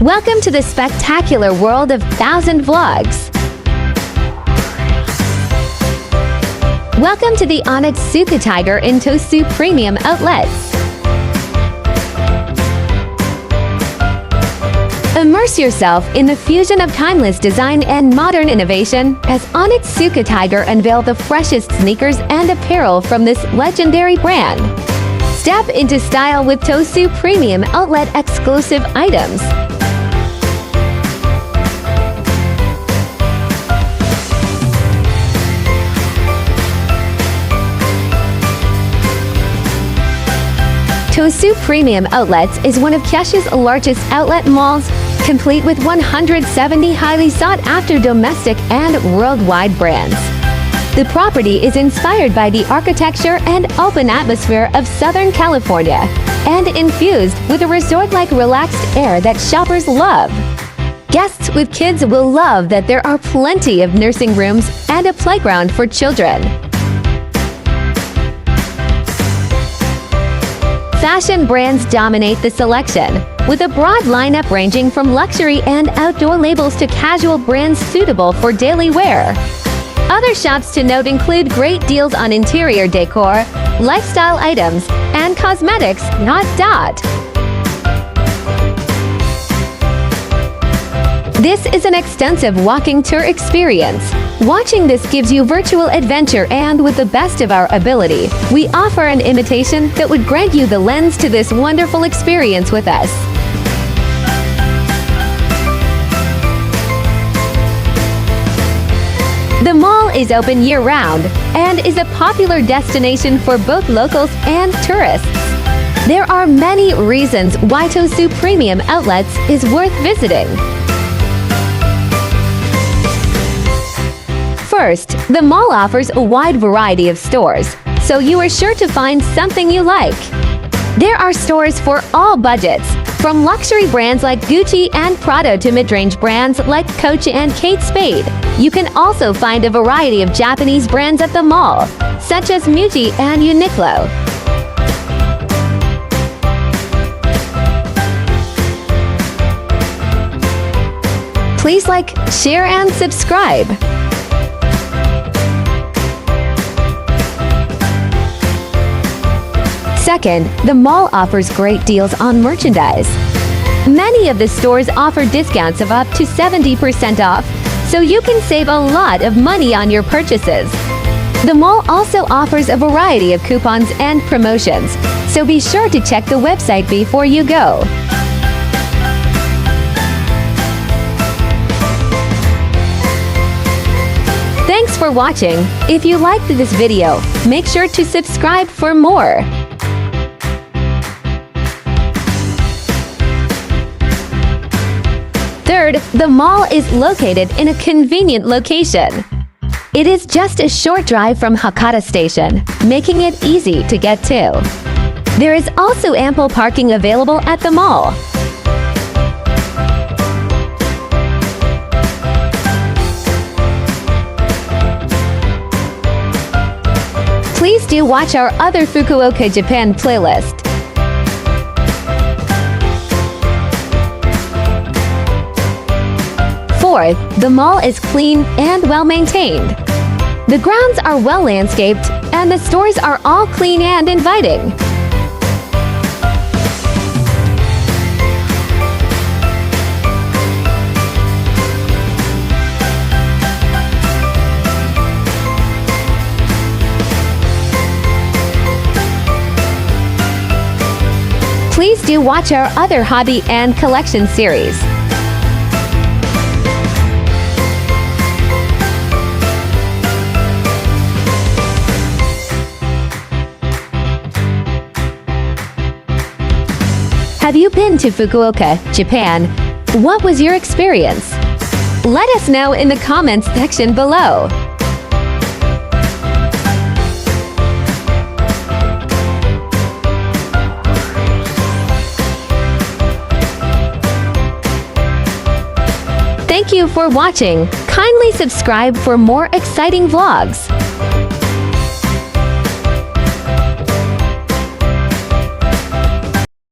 Welcome to the spectacular world of 1,000 vlogs. Welcome to the ONITSUKA Tiger in Tosu Premium Outlets. Immerse yourself in the fusion of timeless design and modern innovation as ONITSUKA Tiger unveil the freshest sneakers and apparel from this legendary brand. Step into style with Tosu Premium Outlet exclusive items. Tosu Premium Outlets is one of Kyushu's largest outlet malls, complete with 170 highly sought-after domestic and worldwide brands. The property is inspired by the architecture and open atmosphere of Southern California and infused with a resort-like relaxed air that shoppers love. Guests with kids will love that there are plenty of nursing rooms and a playground for children. Fashion brands dominate the selection, with a broad lineup ranging from luxury and outdoor labels to casual brands suitable for daily wear. Other shops to note include great deals on interior decor, lifestyle items, and cosmetics. This is an extensive walking tour experience. Watching this gives you virtual adventure, and with the best of our ability, we offer an imitation that would grant you the lens to this wonderful experience with us. The mall is open year-round and is a popular destination for both locals and tourists. There are many reasons why Tosu Premium Outlets is worth visiting. First, the mall offers a wide variety of stores, so you are sure to find something you like. There are stores for all budgets, from luxury brands like Gucci and Prada to mid-range brands like Coach and Kate Spade. You can also find a variety of Japanese brands at the mall, such as Muji and Uniqlo. Please like, share, and subscribe. Second, the mall offers great deals on merchandise. Many of the stores offer discounts of up to 70% off, so you can save a lot of money on your purchases. The mall also offers a variety of coupons and promotions, so be sure to check the website before you go. Thanks for watching. If you liked this video, make sure to subscribe for more. Third, the mall is located in a convenient location. It is just a short drive from Hakata Station, making it easy to get to. There is also ample parking available at the mall. Please do watch our other Fukuoka, Japan playlist. Fourth, the mall is clean and well-maintained. The grounds are well-landscaped, and the stores are all clean and inviting. Please do watch our other hobby and collection series. Have you been to Fukuoka, Japan? What was your experience? Let us know in the comments section below. Thank you for watching. Kindly subscribe for more exciting vlogs.